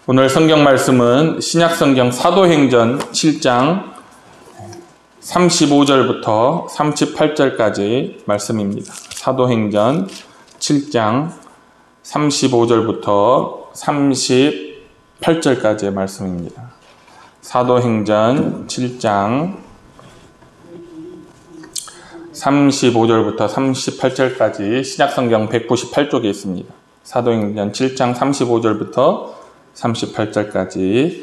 오늘 성경 말씀은 신약성경 사도행전 7장 35절부터 38절까지 말씀입니다. 사도행전 7장 35절부터 38절까지의 말씀입니다. 사도행전 7장 35절부터 38절까지 신약성경 198쪽에 있습니다. 사도행전 7장 35절부터 38절까지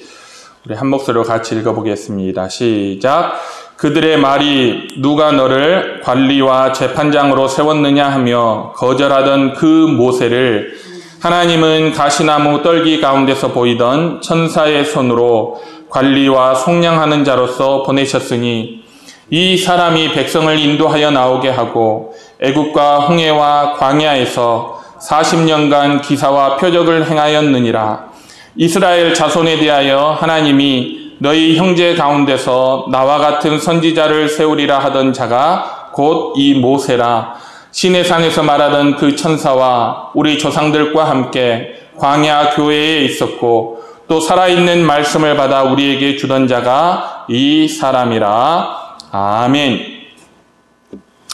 우리 한 목소리로 같이 읽어보겠습니다. 시작. 그들의 말이 누가 너를 관리와 재판장으로 세웠느냐 하며 거절하던 그 모세를 하나님은 가시나무 떨기 가운데서 보이던 천사의 손으로 관리와 속량하는 자로서 보내셨으니 이 사람이 백성을 인도하여 나오게 하고 애굽과 홍해와 광야에서 40년간 기사와 표적을 행하였느니라. 이스라엘 자손에 대하여 하나님이 너희 형제 가운데서 나와 같은 선지자를 세우리라 하던 자가 곧 이 모세라. 시내산에서 말하던 그 천사와 우리 조상들과 함께 광야 교회에 있었고 또 살아있는 말씀을 받아 우리에게 주던 자가 이 사람이라. 아멘.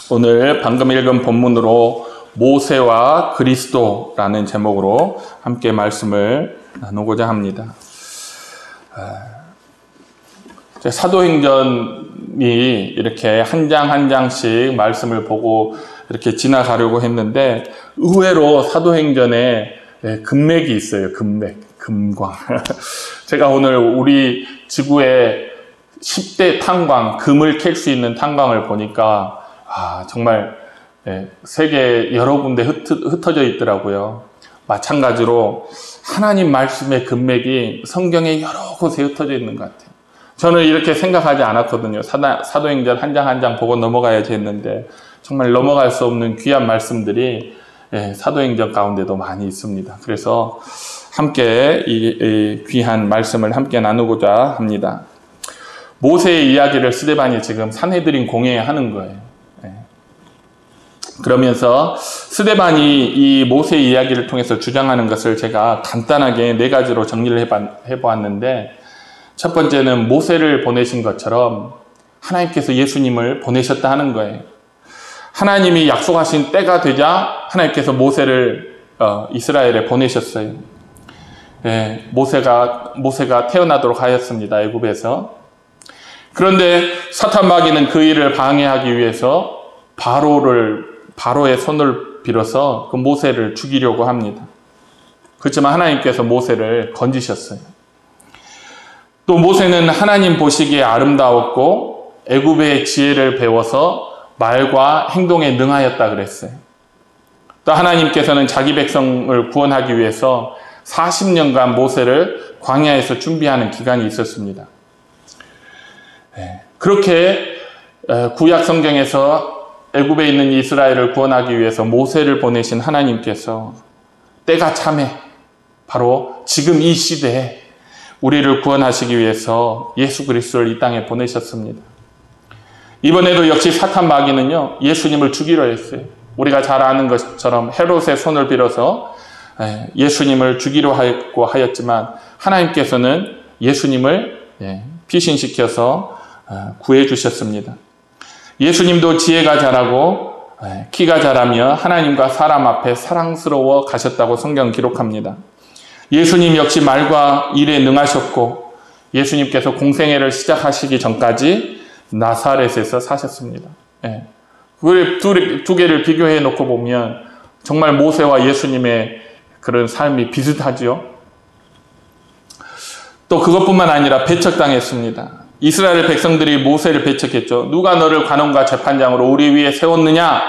오늘 방금 읽은 본문으로 모세와 그리스도라는 제목으로 함께 말씀을 나누고자 합니다. 사도행전이 이렇게 한 장 한 장씩 말씀을 보고 이렇게 지나가려고 했는데 의외로 사도행전에 금맥이 있어요. 금광. 제가 오늘 우리 지구의 10대 탄광, 금을 캘 수 있는 탄광을 보니까 정말 세계 여러 군데 흩어져 있더라고요. 마찬가지로 하나님 말씀의 금맥이 성경에 여러 곳에 흩어져 있는 것 같아요. 저는 이렇게 생각하지 않았거든요. 사도행전 한 장 한 장 보고 넘어가야지 했는데 정말 넘어갈 수 없는 귀한 말씀들이 사도행전 가운데도 많이 있습니다. 그래서 함께 이 귀한 말씀을 함께 나누고자 합니다. 모세의 이야기를 스데반이 지금 산헤드린 공회하는 거예요. 그러면서 스데반이 이 모세의 이야기를 통해서 주장하는 것을 제가 간단하게 4가지로 정리를 해보았는데, 첫 번째는 모세를 보내신 것처럼 하나님께서 예수님을 보내셨다 하는 거예요. 하나님이 약속하신 때가 되자 하나님께서 모세를 이스라엘에 보내셨어요. 모세가 태어나도록 하였습니다. 애굽에서. 그런데 사탄 마귀는 그 일을 방해하기 위해서 바로의 손을 빌어서 그 모세를 죽이려고 합니다. 그렇지만 하나님께서 모세를 건지셨어요. 또 모세는 하나님 보시기에 아름다웠고 애굽의 지혜를 배워서 말과 행동에 능하였다 그랬어요. 또 하나님께서는 자기 백성을 구원하기 위해서 40년간 모세를 광야에서 준비하는 기간이 있었습니다. 그렇게 구약 성경에서 애굽에 있는 이스라엘을 구원하기 위해서 모세를 보내신 하나님께서 때가 참에 바로 지금 이 시대에 우리를 구원하시기 위해서 예수 그리스도를 이 땅에 보내셨습니다. 이번에도 역시 사탄 마귀는요, 예수님을 죽이려 했어요. 우리가 잘 아는 것처럼 헤롯의 손을 빌어서 예수님을 죽이려 하였고 하였지만 하나님께서는 예수님을 피신시켜서 구해 주셨습니다. 예수님도 지혜가 자라고 키가 자라며 하나님과 사람 앞에 사랑스러워 가셨다고 성경 기록합니다. 예수님 역시 말과 일에 능하셨고 예수님께서 공생애를 시작하시기 전까지 나사렛에서 사셨습니다. 두 개를 비교해 놓고 보면 정말 모세와 예수님의 그런 삶이 비슷하죠. 또 그것뿐만 아니라 배척당했습니다. 이스라엘 백성들이 모세를 배척했죠. 누가 너를 관원과 재판장으로 우리 위에 세웠느냐?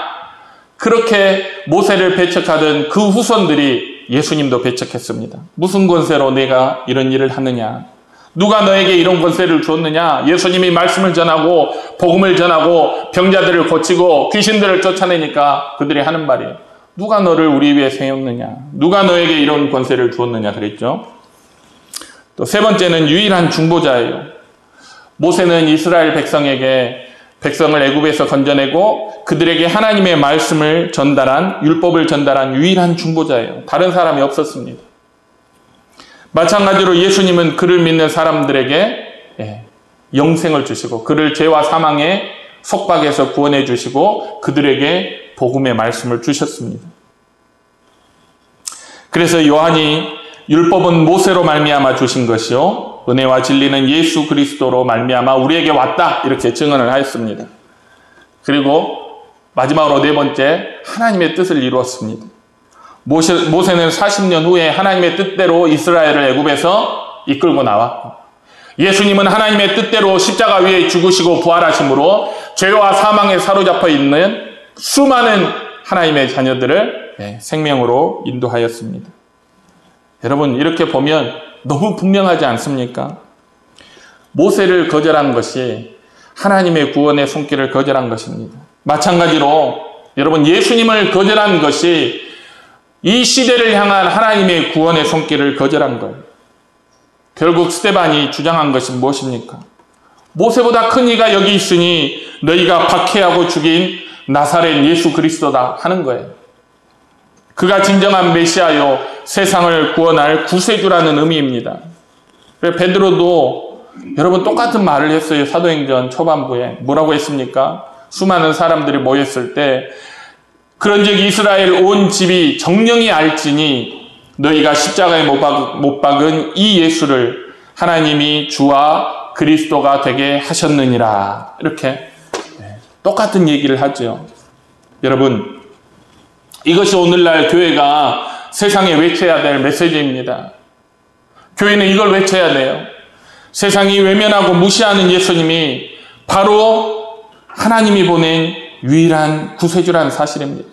그렇게 모세를 배척하던 그 후손들이 예수님도 배척했습니다. 무슨 권세로 내가 이런 일을 하느냐? 누가 너에게 이런 권세를 주었느냐? 예수님이 말씀을 전하고 복음을 전하고 병자들을 고치고 귀신들을 쫓아내니까 그들이 하는 말이에요. 누가 너를 우리 위에 세웠느냐? 누가 너에게 이런 권세를 주었느냐? 그랬죠. 또 세 번째는 유일한 중보자예요. 모세는 이스라엘 백성에게 백성을 애굽에서 건져내고 그들에게 하나님의 말씀을 전달한, 율법을 전달한 유일한 중보자예요. 다른 사람이 없었습니다. 마찬가지로 예수님은 그를 믿는 사람들에게 영생을 주시고 그를 죄와 사망의 속박에서 구원해 주시고 그들에게 복음의 말씀을 주셨습니다. 그래서 요한이 율법은 모세로 말미암아 주신 것이요 은혜와 진리는 예수 그리스도로 말미암아 우리에게 왔다, 이렇게 증언을 하였습니다. 그리고 마지막으로 네 번째, 하나님의 뜻을 이루었습니다. 모세는 40년 후에 하나님의 뜻대로 이스라엘을 애굽에서 이끌고 나왔고, 예수님은 하나님의 뜻대로 십자가 위에 죽으시고 부활하심으로 죄와 사망에 사로잡혀 있는 수많은 하나님의 자녀들을 생명으로 인도하였습니다. 여러분, 이렇게 보면 너무 분명하지 않습니까? 모세를 거절한 것이 하나님의 구원의 손길을 거절한 것입니다. 마찬가지로 여러분, 예수님을 거절한 것이 이 시대를 향한 하나님의 구원의 손길을 거절한 거예요. 결국 스데반이 주장한 것이 무엇입니까? 모세보다 큰 이가 여기 있으니 너희가 박해하고 죽인 나사렛 예수 그리스도다 하는 거예요. 그가 진정한 메시아요 세상을 구원할 구세주라는 의미입니다. 베드로도 여러분 똑같은 말을 했어요. 사도행전 초반부에 뭐라고 했습니까? 수많은 사람들이 모였을 때 그런즉 이스라엘 온 집이 정령이 알지니 너희가 십자가에 못 박은 이 예수를 하나님이 주와 그리스도가 되게 하셨느니라. 이렇게 똑같은 얘기를 하죠. 여러분, 이것이 오늘날 교회가 세상에 외쳐야 될 메시지입니다. 교회는 이걸 외쳐야 돼요. 세상이 외면하고 무시하는 예수님이 바로 하나님이 보낸 유일한 구세주라는 사실입니다.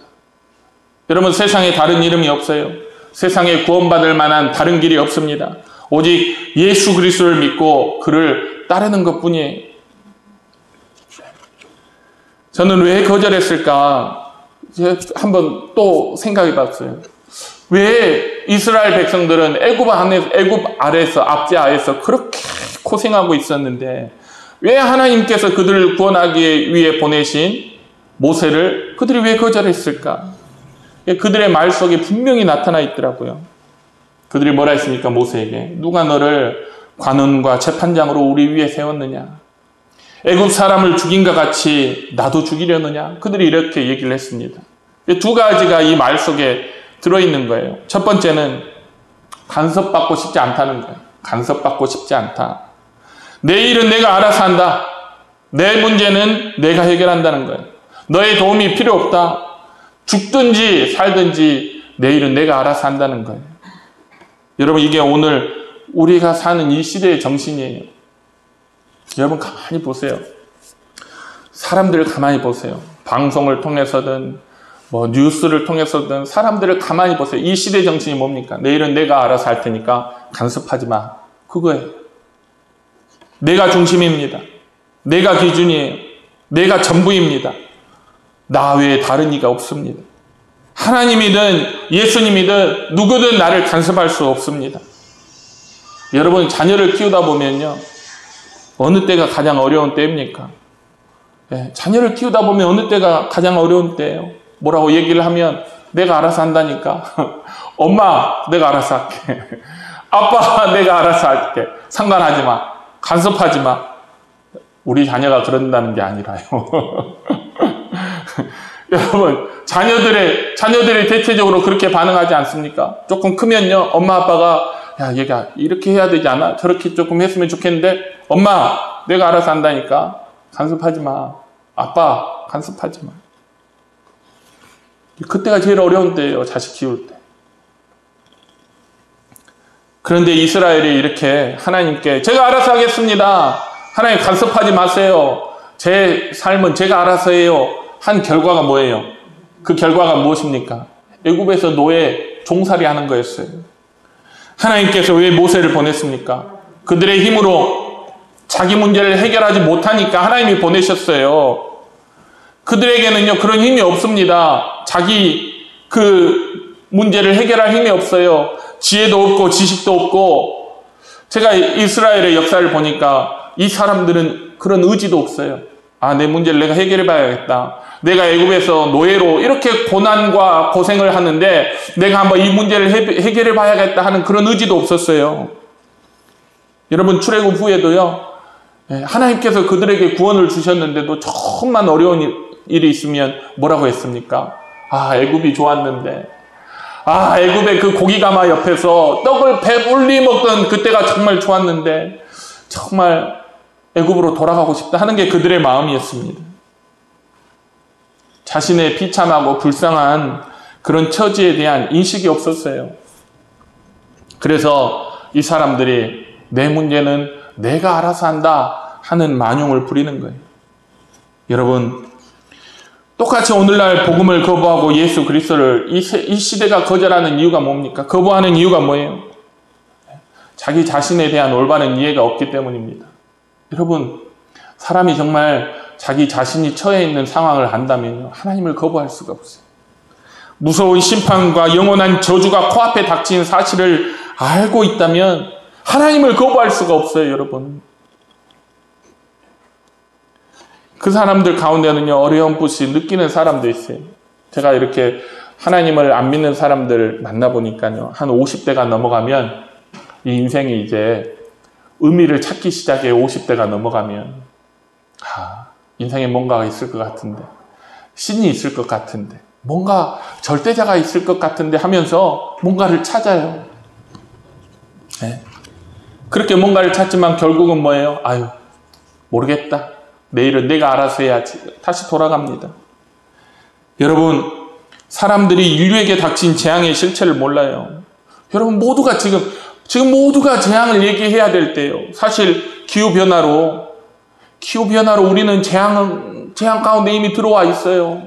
여러분, 세상에 다른 이름이 없어요. 세상에 구원받을 만한 다른 길이 없습니다. 오직 예수 그리스도를 믿고 그를 따르는 것뿐이에요. 저는 왜 거절했을까? 한번 또 생각해 봤어요. 왜 이스라엘 백성들은 애굽 아래에서, 압제하에서 그렇게 고생하고 있었는데 왜 하나님께서 그들을 구원하기 위해 보내신 모세를 그들이 왜 거절했을까? 그들의 말 속에 분명히 나타나 있더라고요. 그들이 뭐라 했습니까? 모세에게. 누가 너를 관원과 재판장으로 우리 위에 세웠느냐? 애굽 사람을 죽인 것 같이 나도 죽이려느냐? 그들이 이렇게 얘기를 했습니다. 두 가지가 이 말 속에 들어있는 거예요. 첫 번째는 간섭받고 싶지 않다는 거예요. 간섭받고 싶지 않다. 내 일은 내가 알아서 한다. 내 문제는 내가 해결한다는 거예요. 너의 도움이 필요 없다. 죽든지 살든지 내 일은 내가 알아서 한다는 거예요. 여러분, 이게 오늘 우리가 사는 이 시대의 정신이에요. 여러분, 가만히 보세요. 사람들을 가만히 보세요. 방송을 통해서든 뉴스를 통해서든 사람들을 가만히 보세요. 이 시대 정신이 뭡니까? 내일은 내가 알아서 할 테니까 간섭하지 마. 그거예요. 내가 중심입니다. 내가 기준이에요. 내가 전부입니다. 나 외에 다른 이가 없습니다. 하나님이든 예수님이든 누구든 나를 간섭할 수 없습니다. 여러분, 자녀를 키우다 보면요, 어느 때가 가장 어려운 때입니까? 자녀를 키우다 보면 어느 때가 가장 어려운 때예요. 뭐라고 얘기를 하면 내가 알아서 한다니까. 엄마, 내가 알아서 할게. 아빠, 내가 알아서 할게. 상관하지 마. 간섭하지 마. 우리 자녀가 그런다는 게 아니라요. 여러분, 자녀들이 대체적으로 그렇게 반응하지 않습니까? 조금 크면요, 엄마, 아빠가 야, 얘가 이렇게 해야 되지 않아? 저렇게 조금 했으면 좋겠는데, 엄마, 내가 알아서 한다니까. 간섭하지 마. 아빠, 간섭하지 마. 그때가 제일 어려운 때예요, 자식 키울 때. 그런데 이스라엘이 이렇게 하나님께 제가 알아서 하겠습니다. 하나님 간섭하지 마세요. 제 삶은 제가 알아서 해요. 한 결과가 뭐예요? 그 결과가 무엇입니까? 애굽에서 노예 종살이 하는 거였어요. 하나님께서 왜 모세를 보냈습니까? 그들의 힘으로 자기 문제를 해결하지 못하니까 하나님이 보내셨어요. 그들에게는요, 그런 힘이 없습니다. 자기 그 문제를 해결할 힘이 없어요. 지혜도 없고 지식도 없고. 제가 이스라엘의 역사를 보니까 이 사람들은 그런 의지도 없어요. 내 문제를 내가 해결해 봐야겠다. 내가 애굽에서 노예로 이렇게 고난과 고생을 하는데 내가 한번 이 문제를 해결해 봐야겠다 하는 그런 의지도 없었어요. 여러분, 출애굽 후에도요, 하나님께서 그들에게 구원을 주셨는데도 정말 어려운 일이 있으면 뭐라고 했습니까? 애굽이 좋았는데, 애굽의 그 고기가마 옆에서 떡을 배불리 먹던 그때가 정말 좋았는데 정말 애굽으로 돌아가고 싶다 하는 게 그들의 마음이었습니다. 자신의 비참하고 불쌍한 그런 처지에 대한 인식이 없었어요. 그래서 이 사람들이 내 문제는 내가 알아서 한다 하는 만용을 부리는 거예요. 여러분, 똑같이 오늘날 복음을 거부하고 예수 그리스도를 이 시대가 거절하는 이유가 뭡니까? 거부하는 이유가 뭐예요? 자기 자신에 대한 올바른 이해가 없기 때문입니다. 여러분, 사람이 정말 자기 자신이 처해 있는 상황을 안다면요, 하나님을 거부할 수가 없어요. 무서운 심판과 영원한 저주가 코앞에 닥친 사실을 알고 있다면 하나님을 거부할 수가 없어요, 여러분. 그 사람들 가운데는요, 어려움없이 느끼는 사람도 있어요. 제가 이렇게 하나님을 안 믿는 사람들 만나보니까요, 한 50대가 넘어가면 이 인생이 이제 의미를 찾기 시작해요. 50대가 넘어가면. 인생에 뭔가가 있을 것 같은데, 신이 있을 것 같은데, 뭔가 절대자가 있을 것 같은데 하면서 뭔가를 찾아요. 네. 그렇게 뭔가를 찾지만 결국은 뭐예요? 모르겠다. 내일은 내가 알아서 해야지. 다시 돌아갑니다. 여러분, 사람들이 인류에게 닥친 재앙의 실체를 몰라요. 여러분, 모두가 지금 모두가 재앙을 얘기해야 될 때예요. 사실 기후변화로 우리는 재앙 가운데 이미 들어와 있어요.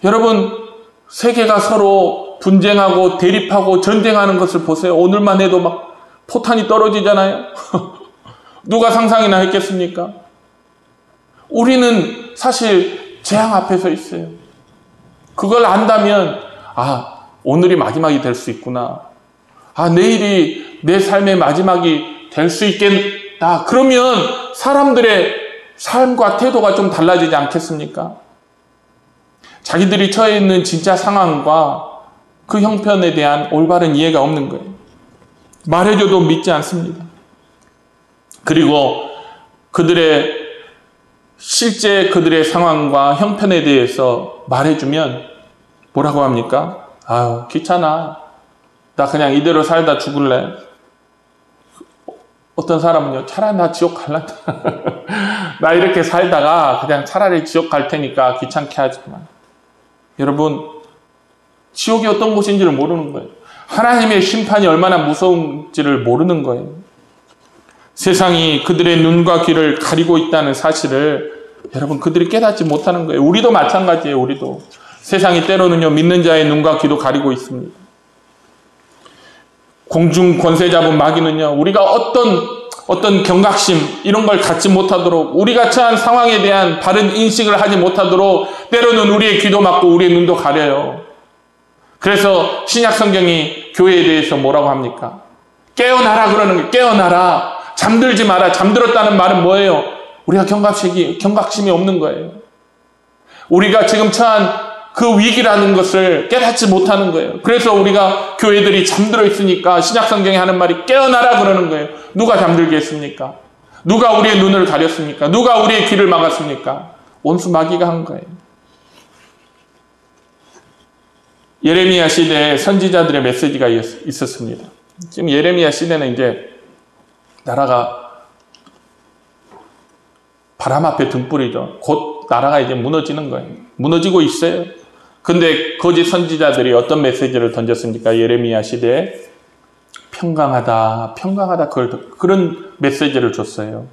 여러분, 세계가 서로 분쟁하고 대립하고 전쟁하는 것을 보세요. 오늘만 해도 막 포탄이 떨어지잖아요. 누가 상상이나 했겠습니까? 우리는 사실 재앙 앞에 서 있어요. 그걸 안다면 오늘이 마지막이 될 수 있구나. 내일이 내 삶의 마지막이 될 수 있겠다. 그러면 사람들의 삶과 태도가 좀 달라지지 않겠습니까? 자기들이 처해 있는 진짜 상황과 그 형편에 대한 올바른 이해가 없는 거예요. 말해줘도 믿지 않습니다. 그리고 실제 그들의 상황과 형편에 대해서 말해주면 뭐라고 합니까? 귀찮아. 나 그냥 이대로 살다 죽을래. 어떤 사람은요, 차라리 나 지옥 갈란다. 나 이렇게 살다가 그냥 차라리 지옥 갈 테니까 귀찮게 하지 마. 여러분, 지옥이 어떤 곳인지를 모르는 거예요. 하나님의 심판이 얼마나 무서운지를 모르는 거예요. 세상이 그들의 눈과 귀를 가리고 있다는 사실을 여러분, 그들이 깨닫지 못하는 거예요. 우리도 마찬가지예요. 우리도. 세상이 때로는요, 믿는 자의 눈과 귀도 가리고 있습니다. 공중 권세 잡은 마귀는요, 우리가 어떤 경각심 이런 걸 갖지 못하도록, 우리가 처한 상황에 대한 바른 인식을 하지 못하도록 때로는 우리의 귀도 막고 우리의 눈도 가려요. 그래서 신약 성경이 교회에 대해서 뭐라고 합니까? 깨어나라 그러는 거예요. 깨어나라. 잠들지 마라. 잠들었다는 말은 뭐예요? 우리가 경각심이 없는 거예요. 우리가 지금 처한 그 위기라는 것을 깨닫지 못하는 거예요. 그래서 우리가 교회들이 잠들어 있으니까 신약 성경이 하는 말이 깨어나라 그러는 거예요. 누가 잠들게 했습니까? 누가 우리의 눈을 가렸습니까? 누가 우리의 귀를 막았습니까? 온수 마귀가 한 거예요. 예레미야 시대에 선지자들의 메시지가 있었습니다. 지금 예레미야 시대는 이제 나라가 바람 앞에 등불이죠. 곧 나라가 이제 무너지는 거예요. 무너지고 있어요. 근데 거짓 선지자들이 어떤 메시지를 던졌습니까? 예레미야 시대에 평강하다, 평강하다, 그런 메시지를 줬어요.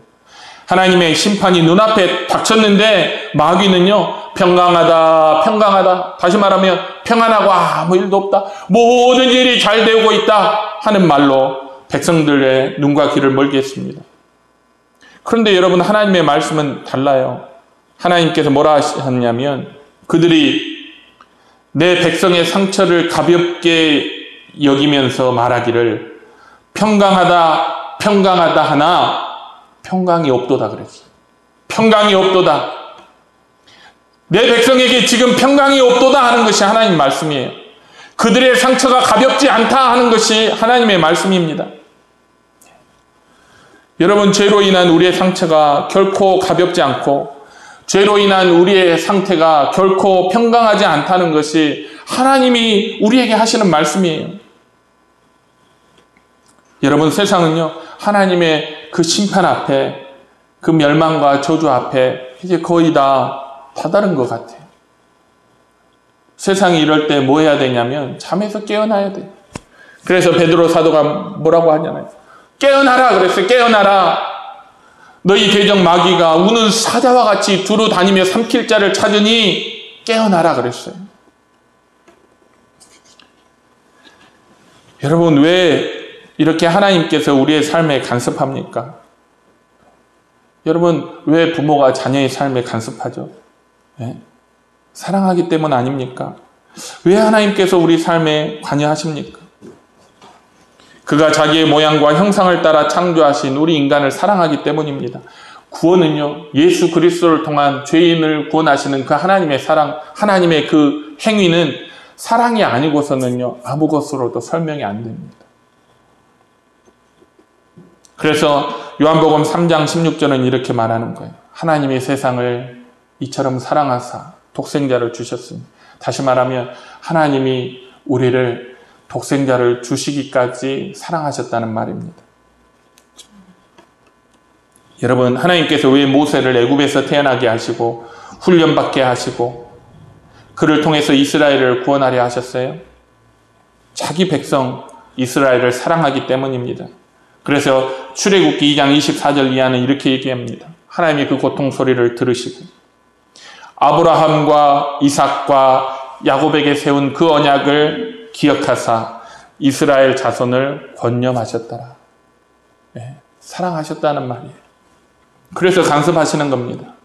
하나님의 심판이 눈앞에 닥쳤는데 마귀는요, 평강하다, 평강하다. 다시 말하면 평안하고 아무 일도 없다. 모든 일이 잘 되고 있다 하는 말로 백성들의 눈과 귀를 멀게 했습니다. 그런데 여러분, 하나님의 말씀은 달라요. 하나님께서 뭐라 하셨냐면, 그들이 내 백성의 상처를 가볍게 여기면서 말하기를 평강하다, 평강하다 하나 평강이 없도다 그랬어요. 평강이 없도다. 내 백성에게 지금 평강이 없도다 하는 것이 하나님 말씀이에요. 그들의 상처가 가볍지 않다 하는 것이 하나님의 말씀입니다. 여러분, 죄로 인한 우리의 상처가 결코 가볍지 않고 죄로 인한 우리의 상태가 결코 평강하지 않다는 것이 하나님이 우리에게 하시는 말씀이에요. 여러분, 세상은요, 하나님의 그 심판 앞에, 그 멸망과 저주 앞에 이제 거의 다 다다른 것 같아요. 세상이 이럴 때 뭐 해야 되냐면 잠에서 깨어나야 돼요. 그래서 베드로 사도가 뭐라고 하잖아요. 깨어나라 그랬어요. 깨어나라. 너희 대적 마귀가 우는 사자와 같이 두루 다니며 삼킬 자를 찾으니 깨어나라 그랬어요. 여러분, 왜 이렇게 하나님께서 우리의 삶에 간섭합니까? 여러분, 왜 부모가 자녀의 삶에 간섭하죠? 네? 사랑하기 때문 아닙니까? 왜 하나님께서 우리 삶에 관여하십니까? 그가 자기의 모양과 형상을 따라 창조하신 우리 인간을 사랑하기 때문입니다. 구원은요, 예수 그리스도를 통한 죄인을 구원하시는 그 하나님의 사랑, 하나님의 그 행위는 사랑이 아니고서는요, 아무 것으로도 설명이 안 됩니다. 그래서 요한복음 3장 16절은 이렇게 말하는 거예요. 하나님이 세상을 이처럼 사랑하사 독생자를 주셨으니, 다시 말하면 하나님이 우리를 독생자를 주시기까지 사랑하셨다는 말입니다. 여러분, 하나님께서 왜 모세를 애굽에서 태어나게 하시고 훈련받게 하시고 그를 통해서 이스라엘을 구원하려 하셨어요? 자기 백성 이스라엘을 사랑하기 때문입니다. 그래서 출애굽기 2장 24절 이하는 이렇게 얘기합니다. 하나님이 그 고통 소리를 들으시고 아브라함과 이삭과 야곱에게 세운 그 언약을 기억하사 이스라엘 자손을 권념하셨더라. 네, 사랑하셨다는 말이에요. 그래서 간섭하시는 겁니다.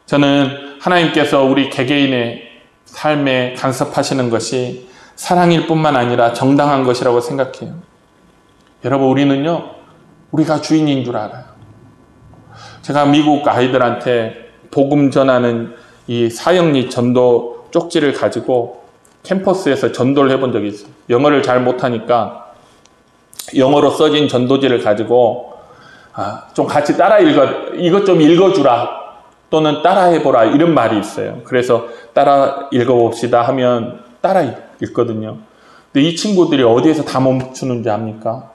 저는 하나님께서 우리 개개인의 삶에 간섭하시는 것이 사랑일 뿐만 아니라 정당한 것이라고 생각해요. 여러분, 우리는요, 우리가 주인인 줄 알아요. 제가 미국 아이들한테 복음 전하는 이 사형리 전도 쪽지를 가지고 캠퍼스에서 전도를 해본 적이 있어요. 영어를 잘 못하니까 영어로 써진 전도지를 가지고 좀 같이 따라 이것 좀 읽어주라 또는 따라해보라 이런 말이 있어요. 그래서 따라 읽어봅시다 하면 따라 읽거든요. 근데 이 친구들이 어디에서 다 멈추는지 압니까?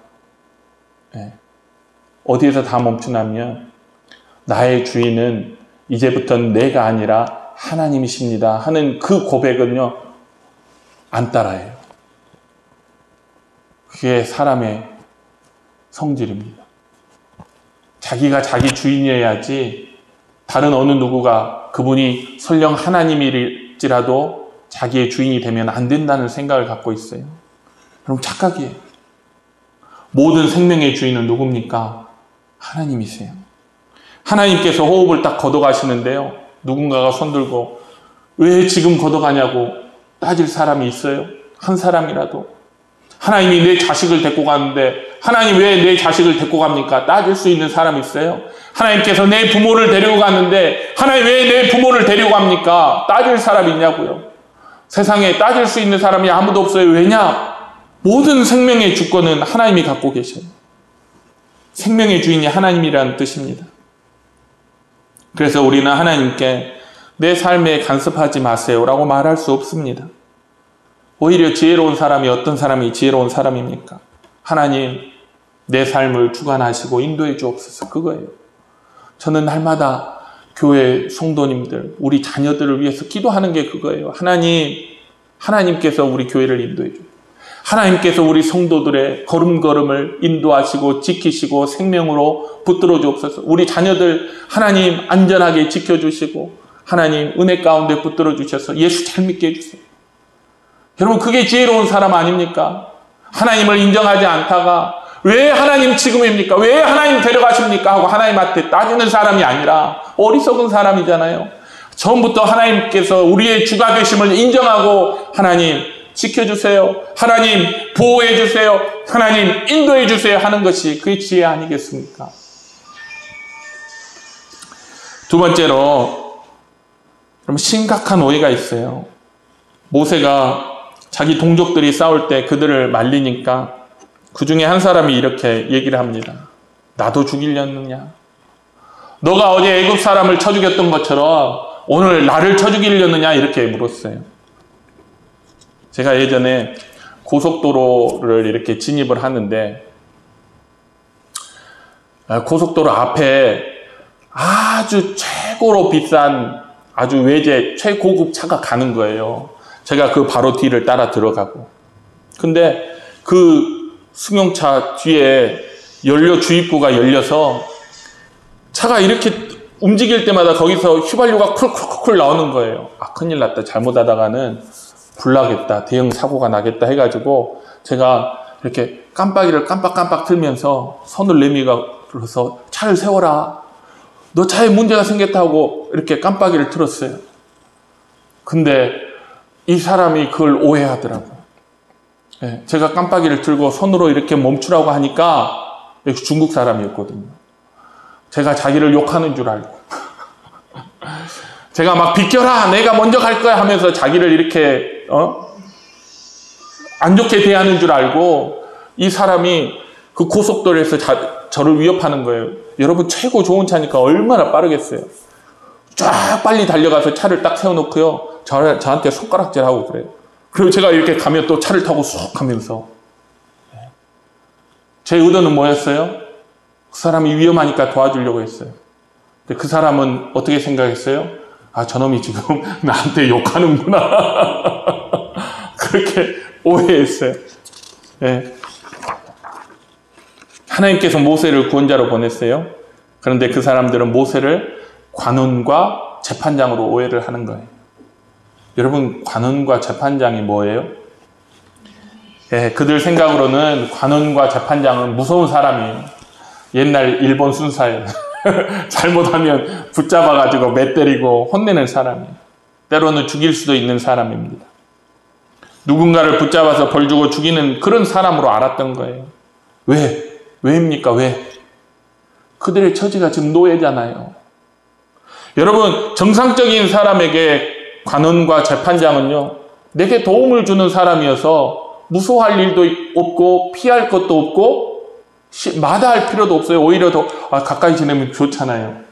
네. 어디에서 다 멈추냐면 나의 주인은 이제부터는 내가 아니라 하나님이십니다 하는 그 고백은요, 안 따라해요. 그게 사람의 성질입니다. 자기가 자기 주인이어야지 다른 어느 누구가 그분이 설령 하나님일지라도 자기의 주인이 되면 안 된다는 생각을 갖고 있어요. 그럼 착각이에요. 모든 생명의 주인은 누굽니까? 하나님이세요. 하나님께서 호흡을 딱 걷어가시는데요, 누군가가 손들고 왜 지금 걷어가냐고 따질 사람이 있어요? 한 사람이라도. 하나님이 내 자식을 데리고 가는데 하나님 왜 내 자식을 데리고 갑니까? 따질 수 있는 사람이 있어요? 하나님께서 내 부모를 데리고 갔는데 하나님 왜 내 부모를 데리고 갑니까? 따질 사람이 있냐고요. 세상에 따질 수 있는 사람이 아무도 없어요. 왜냐? 모든 생명의 주권은 하나님이 갖고 계셔요. 생명의 주인이 하나님이라는 뜻입니다. 그래서 우리는 하나님께 내 삶에 간섭하지 마세요 라고 말할 수 없습니다. 오히려 지혜로운 사람이 어떤 사람이 지혜로운 사람입니까? 하나님, 내 삶을 주관하시고 인도해 주옵소서, 그거예요. 저는 날마다 교회 성도님들, 우리 자녀들을 위해서 기도하는 게 그거예요. 하나님께서 우리 교회를 인도해 주세요. 하나님께서 우리 성도들의 걸음걸음을 인도하시고 지키시고 생명으로 붙들어 주옵소서. 우리 자녀들 하나님 안전하게 지켜주시고 하나님 은혜 가운데 붙들어 주셔서 예수 잘 믿게 해주세요. 여러분, 그게 지혜로운 사람 아닙니까? 하나님을 인정하지 않다가 왜 하나님 지금입니까? 왜 하나님 데려가십니까? 하고 하나님한테 따지는 사람이 아니라 어리석은 사람이잖아요. 처음부터 하나님께서 우리의 주가 되심을 인정하고 하나님 지켜주세요, 하나님 보호해주세요, 하나님 인도해주세요 하는 것이 그게 지혜 아니겠습니까? 두 번째로, 그럼 심각한 오해가 있어요. 모세가 자기 동족들이 싸울 때 그들을 말리니까 그 중에 한 사람이 이렇게 얘기를 합니다. 나도 죽이려느냐? 너가 어제 애굽 사람을 쳐 죽였던 것처럼 오늘 나를 쳐 죽이려느냐? 이렇게 물었어요. 제가 예전에 고속도로를 이렇게 진입을 하는데 고속도로 앞에 아주 최고로 비싼 아주 외제 최고급 차가 가는 거예요. 제가 그 바로 뒤를 따라 들어가고. 근데 그 승용차 뒤에 연료 주입구가 열려서 차가 이렇게 움직일 때마다 거기서 휘발유가 쿨쿨쿨 나오는 거예요. 아, 큰일 났다. 잘못하다가는 불나겠다. 대형 사고가 나겠다 해가지고 제가 이렇게 깜빡이를 깜빡깜빡 틀면서 손을 내밀어서 차를 세워라. 너 차에 문제가 생겼다고 이렇게 깜빡이를 틀었어요. 근데 이 사람이 그걸 오해하더라고요. 제가 깜빡이를 틀고 손으로 이렇게 멈추라고 하니까 중국 사람이었거든요. 제가 자기를 욕하는 줄 알고 제가 막 비켜라 내가 먼저 갈 거야 하면서 자기를 이렇게 안 좋게 대하는 줄 알고 이 사람이 그 고속도로에서 저를 위협하는 거예요. 여러분 최고 좋은 차니까 얼마나 빠르겠어요. 쫙 빨리 달려가서 차를 딱 세워놓고요. 저한테 손가락질하고 그래요. 그리고 제가 이렇게 가면 또 차를 타고 쑥 하면서 제 의도는 뭐였어요? 그 사람이 위험하니까 도와주려고 했어요. 근데 그 사람은 어떻게 생각했어요? 아, 저놈이 지금 나한테 욕하는구나. 그렇게 오해했어요. 네. 하나님께서 모세를 구원자로 보냈어요. 그런데 그 사람들은 모세를 관원과 재판장으로 오해를 하는 거예요. 여러분, 관원과 재판장이 뭐예요? 네, 그들 생각으로는 관원과 재판장은 무서운 사람이에요. 옛날 일본 순사예요. 잘못하면 붙잡아가지고 매 때리고 혼내는 사람이에요. 때로는 죽일 수도 있는 사람입니다. 누군가를 붙잡아서 벌 주고 죽이는 그런 사람으로 알았던 거예요. 왜? 왜입니까? 왜? 그들의 처지가 지금 노예잖아요. 여러분, 정상적인 사람에게 관원과 재판장은요, 내게 도움을 주는 사람이어서 무서워할 일도 없고 피할 것도 없고 마다할 필요도 없어요. 오히려 더 가까이 지내면 좋잖아요.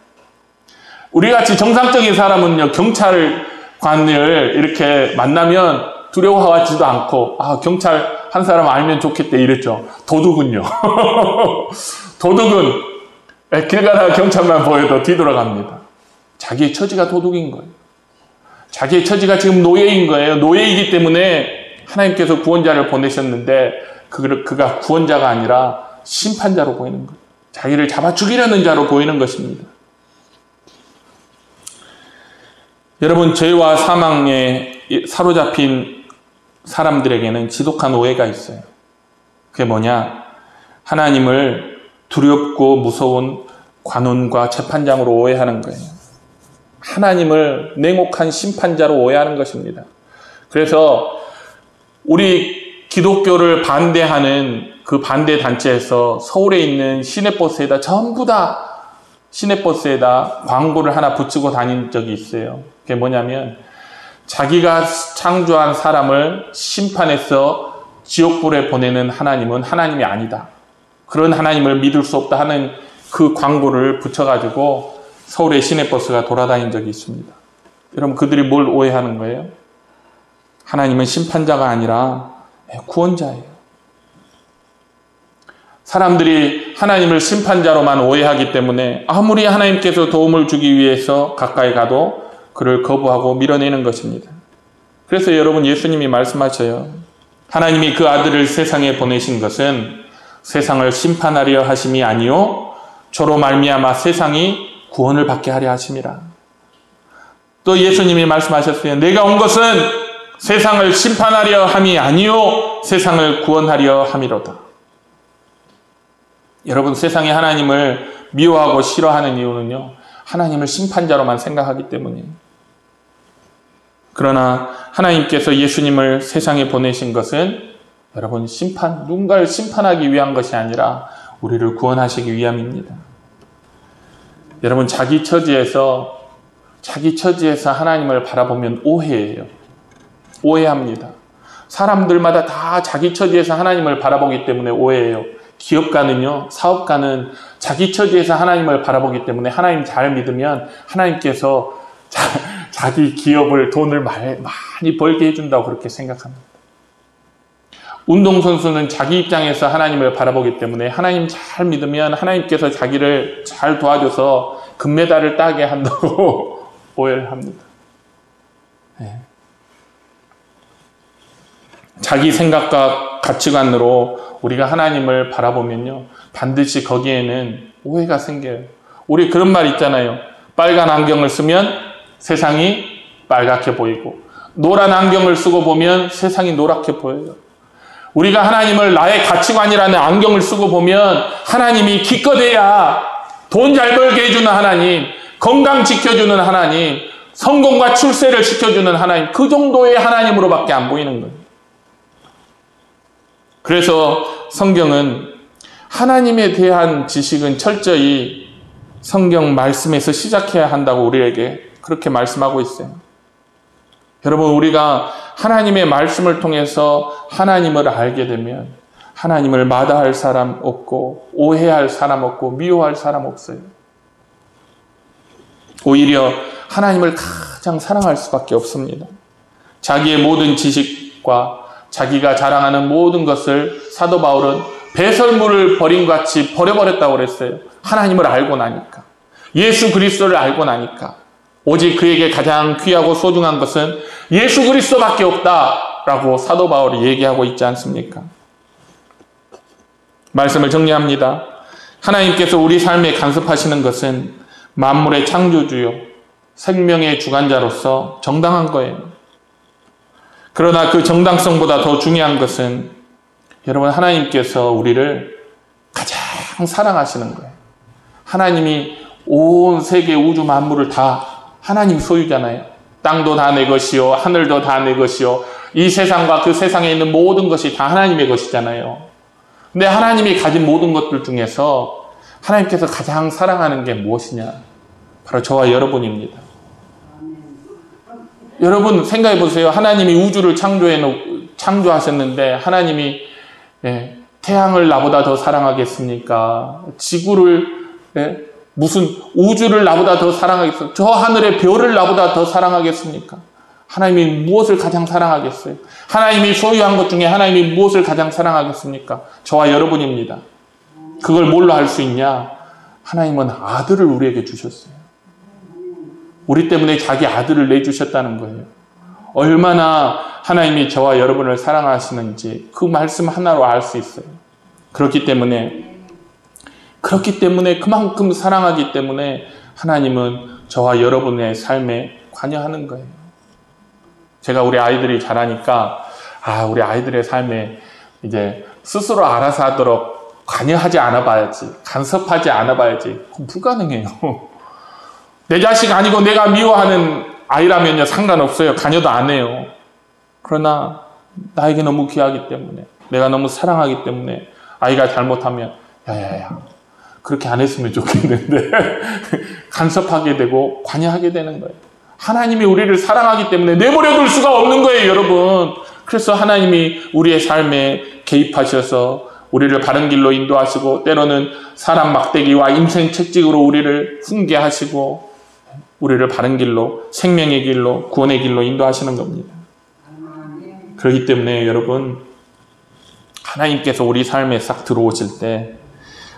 우리같이 정상적인 사람은요, 경찰관을 이렇게 만나면 두려워하지도 않고 경찰 한 사람 알면 좋겠다 이랬죠. 도둑은요. 도둑은 길 가다가 경찰만 보여도 뒤돌아갑니다. 자기의 처지가 도둑인 거예요. 자기의 처지가 지금 노예인 거예요. 노예이기 때문에 하나님께서 구원자를 보내셨는데 그가 구원자가 아니라 심판자로 보이는 거예요. 자기를 잡아 죽이려는 자로 보이는 것입니다. 여러분, 죄와 사망에 사로잡힌 사람들에게는 지독한 오해가 있어요. 그게 뭐냐? 하나님을 두렵고 무서운 관원과 재판장으로 오해하는 거예요. 하나님을 냉혹한 심판자로 오해하는 것입니다. 그래서 우리 기독교를 반대하는 그 반대 단체에서 서울에 있는 시내버스에다 전부 다 시내버스에다 광고를 하나 붙이고 다닌 적이 있어요. 그게 뭐냐면 자기가 창조한 사람을 심판해서 지옥불에 보내는 하나님은 하나님이 아니다. 그런 하나님을 믿을 수 없다 하는 그 광고를 붙여가지고 서울의 시내버스가 돌아다닌 적이 있습니다. 여러분, 그들이 뭘 오해하는 거예요? 하나님은 심판자가 아니라 구원자예요. 사람들이 하나님을 심판자로만 오해하기 때문에 아무리 하나님께서 도움을 주기 위해서 가까이 가도 그를 거부하고 밀어내는 것입니다. 그래서 여러분, 예수님이 말씀하셔요. 하나님이 그 아들을 세상에 보내신 것은 세상을 심판하려 하심이 아니요 저로 말미암아 세상이 구원을 받게 하려 하심이라. 또 예수님이 말씀하셨어요. 내가 온 것은 세상을 심판하려 함이 아니요 세상을 구원하려 함이로다. 여러분, 세상이 하나님을 미워하고 싫어하는 이유는요, 하나님을 심판자로만 생각하기 때문이에요. 그러나 하나님께서 예수님을 세상에 보내신 것은 여러분, 누군가를 심판하기 위한 것이 아니라 우리를 구원하시기 위함입니다. 여러분, 자기 처지에서 하나님을 바라보면 오해예요. 오해합니다. 사람들마다 다 자기 처지에서 하나님을 바라보기 때문에 오해해요. 기업가는요, 사업가는 자기 처지에서 하나님을 바라보기 때문에 하나님 잘 믿으면 하나님께서 자기 기업을 돈을 많이 벌게 해준다고 그렇게 생각합니다. 운동선수는 자기 입장에서 하나님을 바라보기 때문에 하나님 잘 믿으면 하나님께서 자기를 잘 도와줘서 금메달을 따게 한다고 오해를 합니다. 네. 자기 생각과 가치관으로 우리가 하나님을 바라보면요, 반드시 거기에는 오해가 생겨요. 우리 그런 말 있잖아요. 빨간 안경을 쓰면 세상이 빨갛게 보이고, 노란 안경을 쓰고 보면 세상이 노랗게 보여요. 우리가 하나님을 나의 가치관이라는 안경을 쓰고 보면 하나님이 기껏해야 돈 잘 벌게 해주는 하나님, 건강 지켜주는 하나님, 성공과 출세를 시켜주는 하나님, 그 정도의 하나님으로밖에 안 보이는 거예요. 그래서 성경은 하나님에 대한 지식은 철저히 성경 말씀에서 시작해야 한다고 우리에게 그렇게 말씀하고 있어요. 여러분, 우리가 하나님의 말씀을 통해서 하나님을 알게 되면 하나님을 마다할 사람 없고, 오해할 사람 없고, 미워할 사람 없어요. 오히려 하나님을 가장 사랑할 수밖에 없습니다. 자기의 모든 지식과 자기가 자랑하는 모든 것을 사도 바울은 배설물을 버린 것 같이 버려버렸다고 그랬어요. 하나님을 알고 나니까, 예수 그리스도를 알고 나니까, 오직 그에게 가장 귀하고 소중한 것은 예수 그리스도밖에 없다라고 사도 바울이 얘기하고 있지 않습니까? 말씀을 정리합니다. 하나님께서 우리 삶에 간섭하시는 것은 만물의 창조주요, 생명의 주관자로서 정당한 거예요. 그러나 그 정당성보다 더 중요한 것은 여러분, 하나님께서 우리를 가장 사랑하시는 거예요. 하나님이 온 세계 우주 만물을 다 하나님 소유잖아요. 땅도 다 내 것이요, 하늘도 다 내 것이요, 이 세상과 그 세상에 있는 모든 것이 다 하나님의 것이잖아요. 근데 하나님이 가진 모든 것들 중에서 하나님께서 가장 사랑하는 게 무엇이냐? 바로 저와 여러분입니다. 여러분 생각해 보세요. 하나님이 우주를 창조하셨는데 하나님이 태양을 나보다 더 사랑하겠습니까? 지구를, 무슨 우주를 나보다 더 사랑하겠습니까? 저 하늘의 별을 나보다 더 사랑하겠습니까? 하나님이 무엇을 가장 사랑하겠어요? 하나님이 소유한 것 중에 하나님이 무엇을 가장 사랑하겠습니까? 저와 여러분입니다. 그걸 뭘로 할 수 있냐? 하나님은 아들을 우리에게 주셨어요. 우리 때문에 자기 아들을 내주셨다는 거예요. 얼마나 하나님이 저와 여러분을 사랑하시는지 그 말씀 하나로 알 수 있어요. 그렇기 때문에 그만큼 사랑하기 때문에 하나님은 저와 여러분의 삶에 관여하는 거예요. 제가 우리 아이들이 자라니까 우리 아이들의 삶에 이제 스스로 알아서 하도록 관여하지 않아 봐야지, 간섭하지 않아 봐야지. 불가능해요. 내 자식 아니고 내가 미워하는 아이라면요, 상관없어요. 관여도 안 해요. 그러나 나에게 너무 귀하기 때문에, 내가 너무 사랑하기 때문에 아이가 잘못하면 야야야 그렇게 안 했으면 좋겠는데 간섭하게 되고 관여하게 되는 거예요. 하나님이 우리를 사랑하기 때문에 내버려둘 수가 없는 거예요, 여러분. 그래서 하나님이 우리의 삶에 개입하셔서 우리를 바른 길로 인도하시고, 때로는 사람 막대기와 인생 채찍으로 우리를 훈계하시고, 우리를 바른 길로, 생명의 길로, 구원의 길로 인도하시는 겁니다. 그렇기 때문에 여러분, 하나님께서 우리 삶에 싹 들어오실 때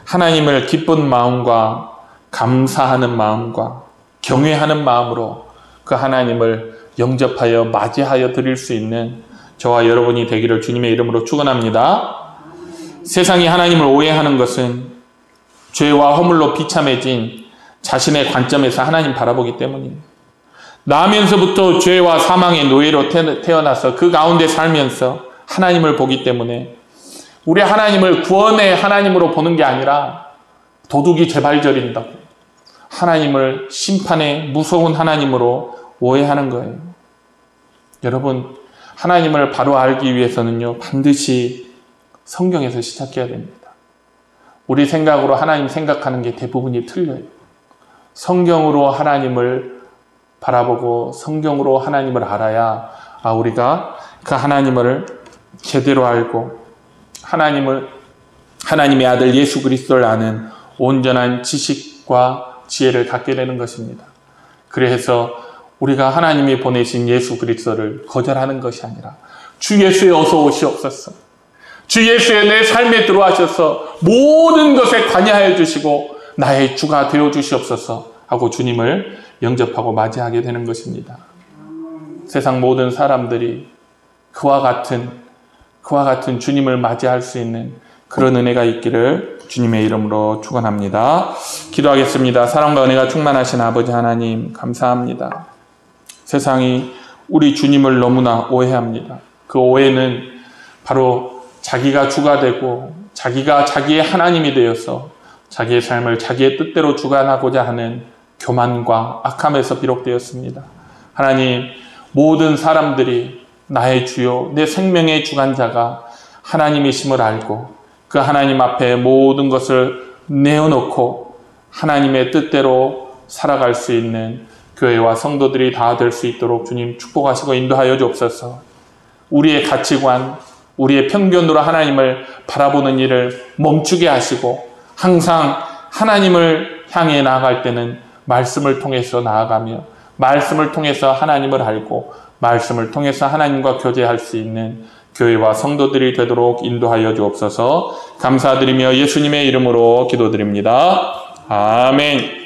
하나님을 기쁜 마음과 감사하는 마음과 경외하는 마음으로 그 하나님을 영접하여 맞이하여 드릴 수 있는 저와 여러분이 되기를 주님의 이름으로 축원합니다. 세상이 하나님을 오해하는 것은 죄와 허물로 비참해진 자신의 관점에서 하나님 바라보기 때문이에요. 나면서부터 죄와 사망의 노예로 태어나서 그 가운데 살면서 하나님을 보기 때문에 우리 하나님을 구원의 하나님으로 보는 게 아니라 도둑이 재발저린다고 하나님을 심판의 무서운 하나님으로 오해하는 거예요. 여러분, 하나님을 바로 알기 위해서는요, 반드시 성경에서 시작해야 됩니다. 우리 생각으로 하나님 생각하는 게 대부분이 틀려요. 성경으로 하나님을 바라보고 성경으로 하나님을 알아야 우리가 그 하나님을 제대로 알고 하나님의 아들 예수 그리스도를 아는 온전한 지식과 지혜를 갖게 되는 것입니다. 그래서 우리가 하나님이 보내신 예수 그리스도를 거절하는 것이 아니라 주 예수에 어서 오시옵소서. 주 예수의 내 삶에 들어와셔서 모든 것에 관여하여 주시고 나의 주가 되어 주시옵소서 하고 주님을 영접하고 맞이하게 되는 것입니다. 세상 모든 사람들이 그와 같은 주님을 맞이할 수 있는 그런 은혜가 있기를 주님의 이름으로 축원합니다. 기도하겠습니다. 사랑과 은혜가 충만하신 아버지 하나님 감사합니다. 세상이 우리 주님을 너무나 오해합니다. 그 오해는 바로 자기가 주가 되고 자기가 자기의 하나님이 되어서 자기의 삶을 자기의 뜻대로 주관하고자 하는 교만과 악함에서 비롯되었습니다. 하나님, 모든 사람들이 나의 주요 내 생명의 주관자가 하나님이심을 알고 그 하나님 앞에 모든 것을 내어놓고 하나님의 뜻대로 살아갈 수 있는 교회와 성도들이 다 될 수 있도록 주님 축복하시고 인도하여 주옵소서. 우리의 가치관, 우리의 편견으로 하나님을 바라보는 일을 멈추게 하시고 항상 하나님을 향해 나아갈 때는 말씀을 통해서 나아가며 말씀을 통해서 하나님을 알고 말씀을 통해서 하나님과 교제할 수 있는 교회와 성도들이 되도록 인도하여 주옵소서. 감사드리며 예수님의 이름으로 기도드립니다. 아멘.